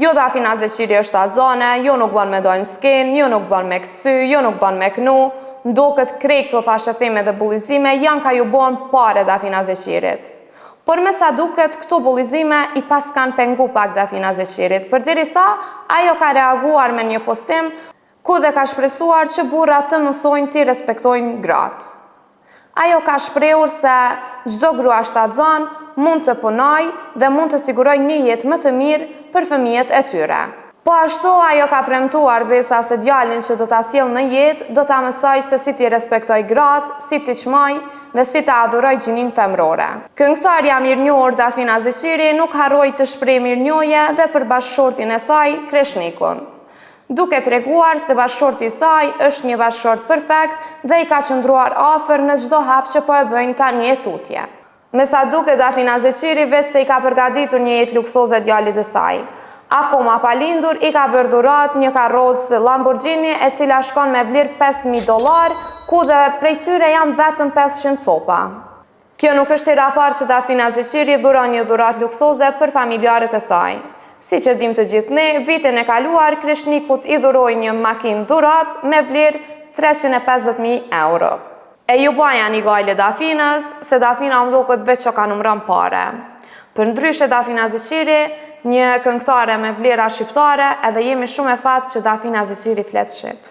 Jo Dafina Zeqiri është azone, jo nuk bën me dojnë skin, jo nuk bën me këcy, jo nuk bën me knu, ndo këtë krejt të thashetime dhe bullizime janë ka ju bon pare Dafina Zeqirit. Por me sa duket, këto bullizime i pas kanë pengu pak Dafina Zeqirit, për diri sa ajo ka reaguar me një postim ku dhe ka shpresuar që burrat të mësojnë të respektojnë gratë. Ajo ka shprehur se çdo grua shtatzon mund të punoj dhe mund të siguroj një jetë më të mirë për fëmijët e tyre. Po ashtu ajo ka premtuar besa se djalin që do ta sjell në jetë do ta mësoj se si t'i respektoj gratë, si t'i çmoj dhe si ta adhuroj gjinin femrore. Këngëtarja mirënjohur Dafina Zeqiri nuk harroi të shprehë mirënjohje dhe për bashkëshortin e saj, Kreshnikun, duke treguar se bashkëshorti i saj është një bashkëshort perfekt dhe i ka qëndruar afër në çdo hap që po e bëjnë tani e tutje. Me sa duket Dafina Zeqiri vetë se i ka përgatitur një jetë luksoze djalit të saj. Akoma pa lindur i ka bërë dhurat një karrocë Lamborghini e cila shkon me vlerë $5.000, ku dhe prej tyre janë vetëm 500 copa. Kjo nuk është hera e parë që Dafina Zeqiri dhuron një dhurat luksoze për familjarët e saj. Si që dim të gjithë ne, vitin e kaluar, Kreshnikut i dhuroi një makinë dhurat me vlerë €350.000. E ju baja një gajle Dafinës, se Dafina më duket veç që ka numëron pare. Për ndryshe Dafina Zeqiri, një këngëtare me vlera shqiptare, edhe jemi shumë e fatë që Dafina Zeqiri flet shqip.